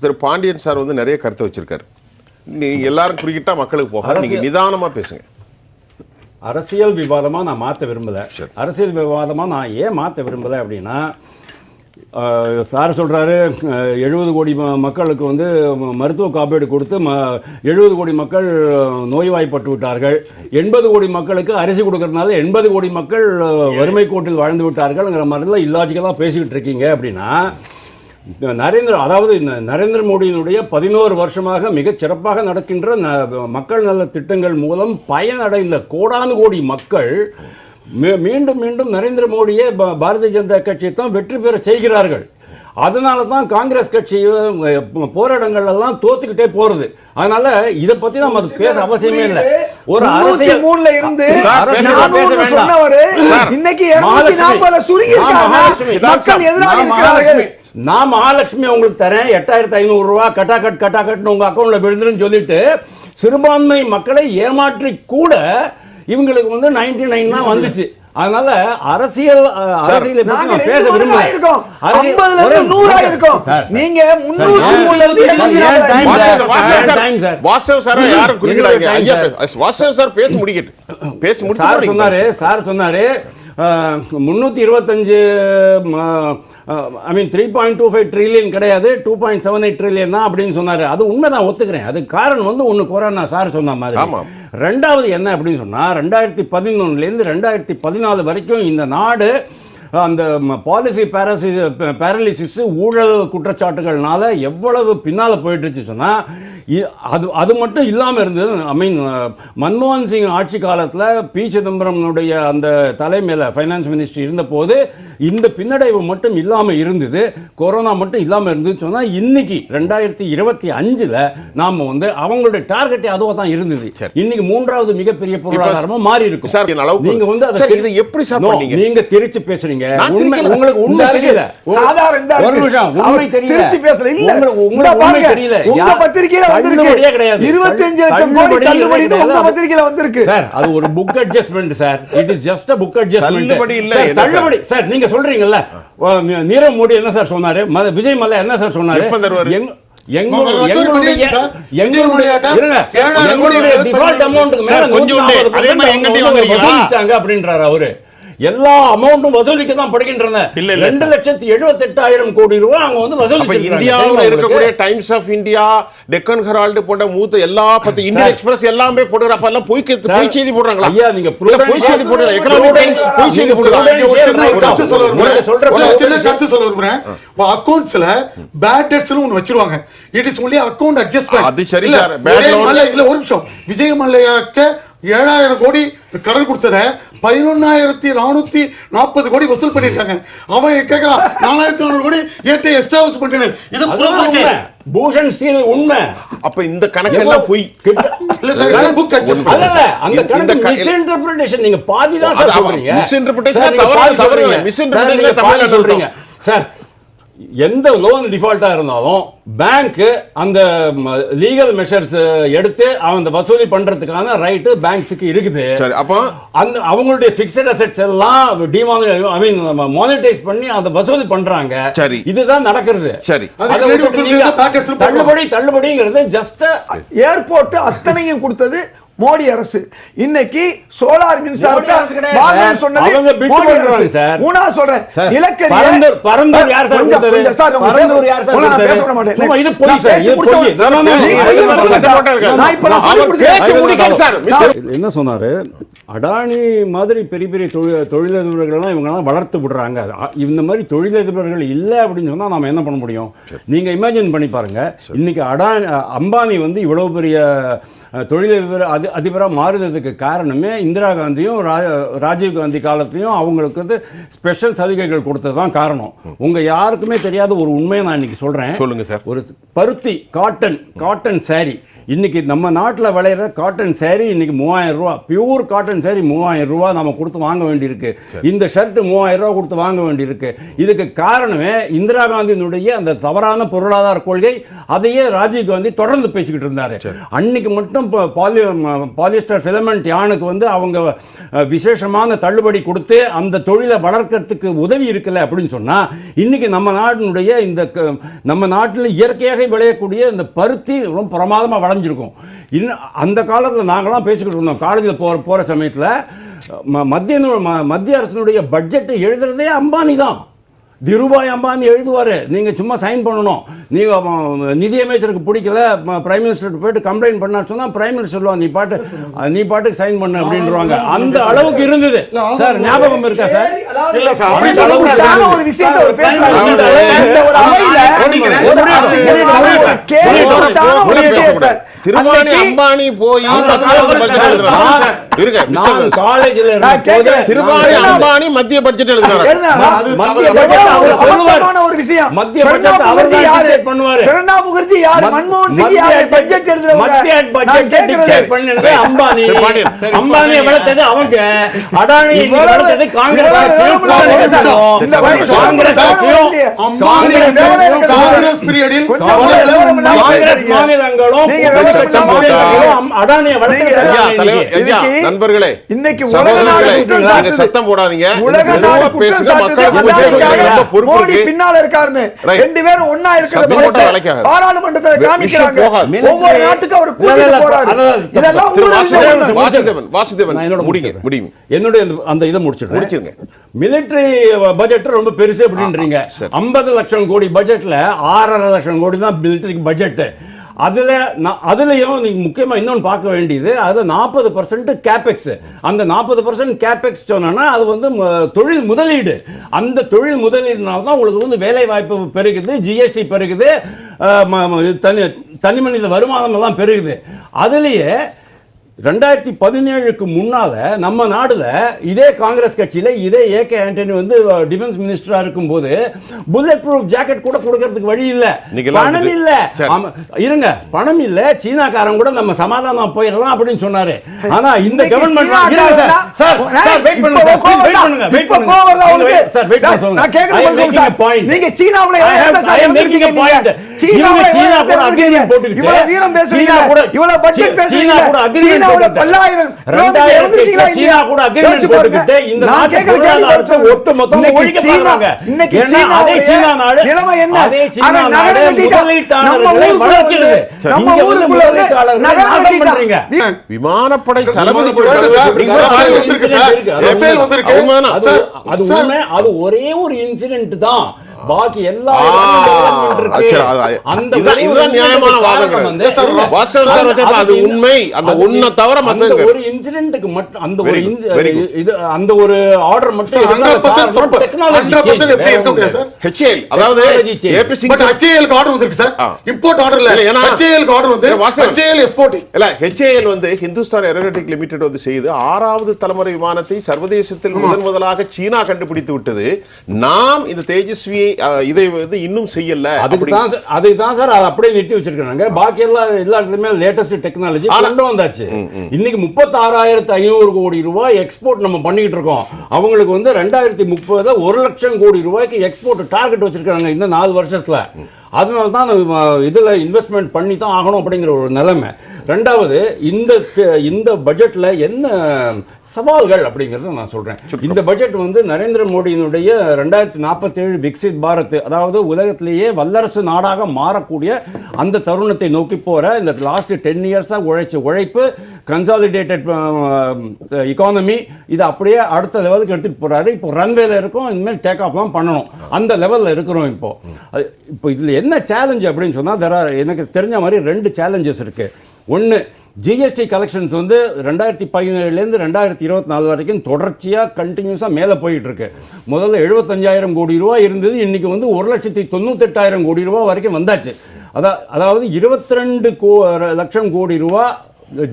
திரு Pandian sir வந்து நிறைய கருத்தை வச்சிருக்காரு. நீங்க எல்லாரும் குறிக்கிட்டா மக்களுக்கு போக நீங்க நிதானமா பேசுங்க. அரசியல் விவாதமாக நான் மாற்ற விரும்பலை. அரசியல் விவாதமாக நான் ஏன் மாற்ற விரும்பலை அப்படின்னா, சார் சொல்கிறாரு 70 கோடி மக்களுக்கு வந்து மருத்துவ காப்பீடு கொடுத்து 70 கோடி மக்கள் நோய்வாய்ப்பட்டு விட்டார்கள், 80 கோடி மக்களுக்கு அரிசி கொடுக்கறதுனால 80 கோடி மக்கள் வறுமை கோட்டில் வாழ்ந்து விட்டார்கள்ங்கிற மாதிரிலாம் இல்லாஜிக்கலாக பேசிக்கிட்டு இருக்கீங்க. அப்படின்னா நரேந்திர மோடியினுடைய 11 வருஷமாக மிகச் சிறப்பாக நடக்கின்ற மக்கள் நல திட்டங்கள் மூலம் பயனடைந்த கோடானு கோடி மக்கள் மீண்டும் மீண்டும் நரேந்திர மோடியை பாரதிய ஜனதா கட்சியை தான் வெற்றி பெற செய்கிறார்கள். அதனால தான் காங்கிரஸ் கட்சி போராட்டங்கள்லாம் தோத்துக்கிட்டே போறது. அதனால இதை பத்தி நம்ம பேச அவசியமே இல்லை. ஒரு அரசியல் நான் மகாலட்சுமி உங்களுக்கு தரேன் 8500 ரூபா கட்டாக்கட்னு உங்க அக்கௌண்ட்ல விழுந்துருன்னு சொல்லிட்டு சிறுபான்மை மக்களை ஏமாற்றி கூட இவங்களுக்கு வந்து 99 தான் வந்துச்சு. அதனால அரசியல் பேச விரும்புகிறேன். சார் சொன்னாரு 325 3.25 ட்ரில்லியன் கிடையாது, 2.78 ட்ரில்லியன் தான் அப்படின்னு சொன்னாரு. அது உண்மைதான், ஒத்துக்கிறேன். அது காரணம் வந்து ஒன்று கொரோனா சார் சொன்ன மாதிரி. ரெண்டாவது என்ன அப்படின்னு சொன்னா, 2011 2014 வரைக்கும் இந்த நாடு அந்த பாலிசி பேரலிசிஸ் ஊழல் குற்றச்சாட்டுகள்னால எவ்வளவு பின்னால் போயிட்டுருச்சு சொன்னால், அது மட்டும் இல்லாமல் இருந்தது. மன்மோகன் சிங் ஆட்சி காலத்தில் பி சிதம்பரம்னுடைய அந்த தலைமையில் ஃபைனான்ஸ் மினிஸ்ட்ரி இருந்தபோது இந்த பின்னடைவு மட்டும் இல்லாமல் இருந்தது, கொரோனா மட்டும் இல்லாமல் இருந்ததுன்னு சொன்னால், இன்னைக்கு 2025 நாம் வந்து அவங்களுடைய டார்கெட்டே அதுவாக தான் இருந்தது. இன்னைக்கு 3வது மிகப்பெரிய பொருளாதாரமாக மாறி இருக்கும். நீங்க வந்து அதை எப்படி நீங்க திருச்சி பேசுறீங்க? உங்களுக்கு உண்மை தெரியல. ஒரு நிமிஷம், உண்மை தெரியல. உங்களுக்கு தெரியல. உங்க பத்திரிகையில வந்திருக்கு 25 லட்சம் கோடி தள்ளுபடி உங்க பத்திரிகையில வந்திருக்கு சார். அது ஒரு book adjustment sir. It is just a book adjustment. தள்ளுபடி இல்ல, தள்ளுபடி சார். நீங்க சொல்றீங்கல்ல, நீரவ் மோடி என்ன சார் சொன்னாரு, விஜய் மல்லையா என்ன சார் சொன்னாரு, எங்களுடைய டிஃபால்ட் அமௌண்ட்டுக்கு மேல 150% அப்படின்றாரு அவரு. எல்லா அமௌண்ட்டும் வசூலிக்க தான் படுகின்றன. 2,78,000 கோடி ரூபாய் அவங்க வந்து வசூலிக்க. இந்தியாவில் இருக்கக்கூடிய Times of India, Deccan Herald போன்ற மூத்த எல்லா இந்தியன் எக்ஸ்பிரஸ் எல்லாமே போடுறப்ப எல்லாம் பொய் செய்தி போடுறாங்களா? ஐயா, நீங்க பொய் செய்தி போடுற எகனாமிக் டைம்ஸ் பொய் செய்தி போடுறாங்க. அக்கவுண்ட்ஸ்ல பேட் டெட்ஸ் ஒன்னு வச்சிருவாங்க. It is only account adjustment. அது சரி சார். இல்ல ஒரு நிமிஷம், விஜய் மல்லையாக்கு 7,000 கோடி கடன் கொடுத்தத 11,440 கோடி வசூல் பண்ணிருக்காங்க. அவன் கேக்குறான் 4,400 கோடி ஏட்டை எஸ்டாப்லிஷ் பண்ணிட்டேன். இது பூஷன் ஸ்டீல் உண்மை. அப்ப இந்த கணக்கெல்லாம் போய் இல்ல சார், புக் அட்ஜஸ்ட்மென்ட் அல்ல. அந்த கணக்கு மிஸ் இன்டர்பிரேஷன். நீங்க பாதி தான் சொல்றீங்க. மிஸ் இன்டர்பிரேஷன் தவறு. மிஸ் இன்டர்பிரேஷன் தமிழ்ல சொல்றீங்க சார். எந்த லோன் டிஃபால்ட்டா இருந்தாலும் பேங்க் அந்த லீகல் மெஷர்ஸ் எடுத்து அந்த வசூலி பண்றதுக்கான ரைட் பேங்க்ஸ்க்கு இருக்குது. சரி, அப்ப அந்த அவங்களுடைய ஃபிக்ஸட் அசெட்ஸ் எல்லாம் மானிட்டைஸ் பண்ணி அந்த வசூலி பண்றாங்க. சரி, இதுதான் நடக்கிறது. சரி, தள்ளுபடிங்கிறது ஜஸ்ட் ஏர்போர்ட் அத்தனையும் கொடுத்தது மோடி அரசு. இன்னைக்கு சோலார் மின்சாரத்தை வாங்கன்னு சொன்னது மோடி அரசு. மூணாவது சொல்றேன், நிலக்கரி பரந்தூர் யார் சார் கொடுத்தது? பரந்தூர் யார் சார் கொடுத்தது? சும்மா இது போய் சார், இது போய். என்ன சொன்னாரு, அடானி மாதிரி பெரிய பெரிய தொழிலதிபர்கள்லாம் இவங்கெல்லாம் வளர்த்து விடுறாங்க. இந்த மாதிரி தொழிலதிபர்கள் இல்லை அப்படின்னு சொன்னால் நாம் என்ன பண்ண முடியும்? நீங்கள் இமேஜின் பண்ணி பாருங்க. இன்னைக்கு அம்பானி வந்து இவ்வளவு பெரிய தொழிலதிபர் அதிபராக மாறுனதுக்கு காரணமே இந்திரா காந்தியும் ராஜீவ் காந்தி காலத்தையும் அவங்களுக்கு வந்து ஸ்பெஷல் சலுகைகள் கொடுத்தது தான் காரணம். உங்கள் யாருக்குமே தெரியாத ஒரு உண்மையை நான் இன்னைக்கு சொல்கிறேன். சொல்லுங்கள் சார். ஒரு பருத்தி காட்டன் சாரி, இன்னைக்கு நம்ம நாட்டில் விளையிற காட்டன் சாரி இன்னைக்கு 3000 ரூபா. பியூர் காட்டன் சாரி 3000 ரூபா நம்ம கொடுத்து வாங்க வேண்டியிருக்கு. இந்த ஷர்ட் 3000 ரூபா கொடுத்து வாங்க வேண்டியிருக்கு. இதுக்கு காரணமே இந்திரா காந்தியினுடைய அந்த தவறான பொருளாதார கொள்கை. அதையே ராஜீவ் காந்தி தொடர்ந்து பேசிக்கிட்டு இருந்தாரு. அன்னைக்கு மட்டும் இன்னும் பாலிஸ்டர் ஃபிலமெண்ட் யானுக்கு வந்து அவங்க விசேஷமான தள்ளுபடி கொடுத்து அந்த தொழிலை வளர்க்கறதுக்கு உதவி இருக்குல்ல அப்படின்னு சொன்னால் இன்னைக்கு நம்ம நாட்டில் இயற்கையாக விளையக்கூடிய இந்த பருத்தி ரொம்ப பிரமாதமாக வளைஞ்சிருக்கும். இன்னும் அந்த காலத்தில் நாங்களாம் பேசிக்கிட்டு இருந்தோம் காலேஜில் போகிற சமயத்தில் மத்திய அரசினுடைய பட்ஜெட்டை எழுதுறதே அம்பானி தான். திருபாய் அம்பானி எழுதுவார், நீங்கள் சும்மா சைன் பண்ணணும். நீங்கள் நிதியமைச்சருக்கு பிடிக்கல, பிரைம் மினிஸ்டருக்கு போயிட்டு கம்ப்ளைண்ட் பண்ணார் சொன்னால் பிரைம் மினிஸ்டர் சொல்லுவாங்க நீ பாட்டுக்கு சைன் பண்ண அப்படின்றாங்க. அந்த அளவுக்கு இருந்தது சார். ஞாபகம் இருக்கா சார்? ஒரு விஷயத்தை திருவாணி அம்பானி போய் திருவாணி அம்பானி மத்திய பட்ஜெட் எழுதுறாரு. ஒரு விஷயம் பிரணாப் முகர்ஜி யாரு, மன்மோகன் சிங் யாரு பட்ஜெட் எழுதுறவங்க? அம்பானி. அம்பானியை வளர்த்தது அவங்க, அடானியை வளர்த்தது காங்கிரஸ் மாநிலங்களும் நண்பர்களே, இன்னைக்கு சத்தம் போடாதீங்க. மோடி பின்னால இருக்காருன்னு ரெண்டு பேரும் ஒண்ணா இருக்கிறது பாராளுமன்றத்துல காமிக்கிறாங்க. ஒவ்வொரு நாட்டுக்கு அவர் கூட்டிட்டு போறாரு. இதெல்லாம் வாசுதேவன் என்னுடைய அந்த இதை முடிச்சிருங்க. மிலிட்டரி பட்ஜெட் ரொம்ப பெருசு அப்படின்றீங்க. 50 லட்சம் கோடி பட்ஜெட்ல 6.5 லட்சம் கோடி தான் மிலிட்டரி பட்ஜெட். அதுலயும் நீங்க முக்கியமா இன்னொன்று பார்க்க வேண்டியது, அது 40% கேபெக்ஸ். அந்த 40% கேபெக்ஸ் சொன்னா அது வந்து தொழில் முதலீடு. அந்த தொழில் முதலீடுனால தான் உங்களுக்கு வந்து வேலை வாய்ப்பு பெருகுது, ஜிஎஸ்டி பெருகுது, தனி மனித வருமானம் எல்லாம் பெருகுது. அதுலயே 2017க்கு முன்னால நம்ம நாடுல இதே காங்கிரஸ் கட்சியில இதே ஏகே ஆண்டனி வந்து டிஃபென்ஸ் மினிஸ்டரா இருக்கும்போது புல்லட் ப்ரூஃப் ஜாக்கெட் கூட கொடுக்கிறதுக்கு வழி இல்ல, பணம் இல்ல. இருங்க, பணம் இல்ல, சீனாக்காரன் கூட நம்ம சமாதானம் போயிடலாம் அப்படின்னு சொன்னாரு. ஆனா இந்த கவர்மெண்ட் நீங்க சீனாவுல விமானப்படை அது ஒரே ஒரு இன்சிடென்ட் தான். பாக்கி எல்லா நியாயமான வாதங்கள் அது உண்மை. அந்த ஒண்ண தவிர ஒரு இன்சிடென்ட்க்கு மட்டும் அந்த ஒரு ஆர்டர் மட்டும் HAL அதாவது HAL வந்து ஹிந்துஸ்தான் ஏரோநாட்டிக் லிமிடெட் வந்து செய்து 6வது தலைமுறை விமானத்தை சர்வதேசத்தில் முதலாக சீனா கண்டுபிடித்து விட்டது. நாம் இந்த தேஜஸ்வி இதை வந்து இன்னும் செய்யல. அதுதான் சார் அதை அப்படியே நிறுத்தி வச்சிருக்காங்க. பாக்கி எல்லாத்துலயுமே லேட்டஸ்ட் டெக்னாலஜி கொண்டு வந்தாச்சு. இன்னைக்கு 36,500 கோடி ரூபாய் எக்ஸ்போர்ட் நம்ம பண்ணிக்கிட்டு இருக்கோம். அவங்களுக்கு வந்து 2030 1 லட்சம் கோடி ரூபாய்க்கு எக்ஸ்போர்ட் டார்கெட் வச்சிருக்காங்க இந்த 4 வருஷத்துல. அதனால தான் இதில் இன்வெஸ்ட்மெண்ட் பண்ணி தான் ஆகணும் அப்படிங்கிற ஒரு நிலைமை. ரெண்டாவது, இந்த பட்ஜெட்டில் என்ன சவால்கள் அப்படிங்கிறத நான் சொல்கிறேன். இந்த பட்ஜெட் வந்து நரேந்திர மோடியினுடைய 2047 விக்சித் பாரத், அதாவது உலகத்திலேயே வல்லரசு நாடாக மாறக்கூடிய அந்த தருணத்தை நோக்கி போகிற இந்த லாஸ்ட் 10 இயர்ஸாக உழைப்பு, கன்சாலிடேட்டட் எக்கானமி, இது அப்படியே அடுத்த லெவலுக்கு எடுத்துகிட்டு போகிறாரு. இப்போ ரன்வேல இருக்கும், இனிமேல் டேக் ஆஃப் தான் பண்ணணும், அந்த லெவலில் இருக்கிறோம். இப்போ இதில் என்ன சேலஞ்ச் அப்படின்னு சொன்னால் எனக்கு தெரிஞ்ச மாதிரி 2 சேலஞ்சஸ் இருக்குது. ஒன்று, ஜிஎஸ்டி கலெக்ஷன்ஸ் வந்து 2017 2024 வரைக்கும் தொடர்ச்சியாக கண்டினியூஸாக மேலே போயிட்டு இருக்கு. முதல்ல 75,000 கோடி ரூபா இருந்தது, இன்னைக்கு வந்து 1,98,000 கோடி ரூபா வரைக்கும் வந்தாச்சு. அதாவது 22 லட்சம் கோடி ரூபா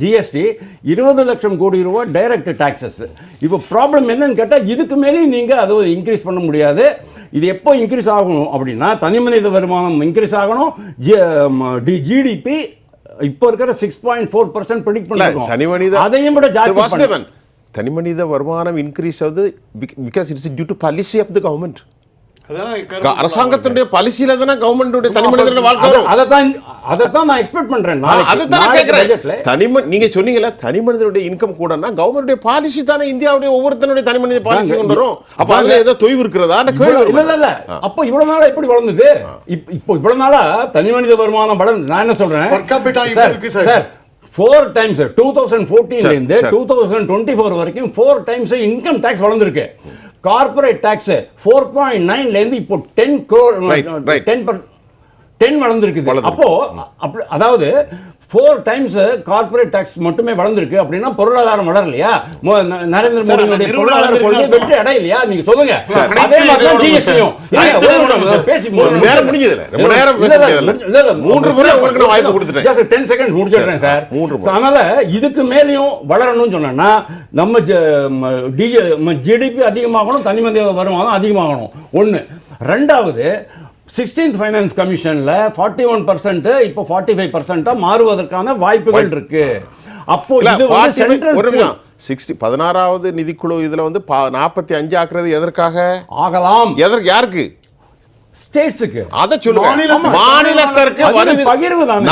ஜிஎஸ்டி, 20 லட்சம் கோடி ரூபா டைரக்ட் டாக்ஸஸ். இப்போ ப்ராப்ளம் என்னன்னு கேட்டால், இதுக்கு மேலேயும் நீங்கள் அதை இன்க்ரீஸ் பண்ண முடியாது. இது எப்போ இன்க்ரீஸ் ஆகணும் அப்படின்னா, தனி மனித வருமானம் இன்க்ரீஸ் ஆகணும். ஜிடிபி இப்போ இருக்கிற 6.4% ப்ரெடிக்ட் பண்ணிருக்கோம். அதையும் விட ஜாஸ்தி தனி மனித வருமானம் இன்க்ரீஸ் ஆகுது because it's due to policy of the government. அரசாங்கத்தினுடைய பாலிசியில தானே கவர்மெண்ட் தனி மனிதனுடைய வாழ்க்கை வரும். அதைத்தான் நான் எக்ஸ்பெக்ட் பண்றேன். அதுதான் கேட்கிறேன். நீங்க சொன்னீங்கல்ல தனி மனிதனுடைய இன்கம் கூடனா கவர்மெண்ட் பாலிசி தானே இந்தியாவுடைய ஒவ்வொருத்தனுடைய தனி மனித பாலிசி கொண்டு வரும். அப்ப அதுல ஏதோ தொய்வு இருக்கிறதா? இல்ல அப்போ இவ்வளவு நாளா எப்படி வளர்ந்தது? இப்போ இவ்வளவு நாளா தனி மனித வருமானம் வளர்ந்து நான் என்ன சொல்றேன் சார் 4 டைம்ஸ் 2014 ல இருந்து 2024 வரைக்கும் 4 டைம்ஸ் இன்கம் டாக்ஸ் வளர்ந்திருக்கு. கார்ப்பரேட் டாக்ஸ் 4.9 ல இருந்து இப்போ 10 வளர்ந்திருக்கு. அப்போ அதாவது 4 டைம்ஸ் கார்ப்பரேட் டாக்ஸ் மட்டுமே வளர்ந்திருக்கு அப்படின்னா பொருளாதாரம் வளரலையா? நரேந்திர மோடியுடைய பொருளாதார கொள்கை வெற்றி அடையலையா? நீங்க சொல்லுங்க. அதே மாதிரி தான் ஜிஎஸ்டியும். பேசி நேரம் முடிஞ்சதுல ரொம்ப நேரம் பேசல. 3 முறை உங்களுக்கு நான் வாய்ப்பு கொடுத்துட்டேன். ஜஸ்ட் 10 செகண்ட்ஸ் முடிச்சிடுறேன் சார். அதனால இதுக்கு மேலயும் வளரணும்னு சொன்னா நம்ம ஜிடிபி அதிகமாகணும், தனி மனித வருமானம் அதிகமாகணும். ஒன்னு. ரெண்டாவது 16th ஃபைனான்ஸ் கமிஷன்ல 41% இப்போ 45% மாறுவதற்கான வாய்ப்புகள் இருக்கு. அப்போ இது வந்து சென்ட்ரல் 16வது நிதிக்குழு இதுல வந்து 45 ஆக்குறது எதற்காக ஆகலாம்? யாருக்கு? ஸ்டேட்ஸ்க்கு. அத சொல்லுங்க. மாநிலத்திற்கு பகிர்வு தான்.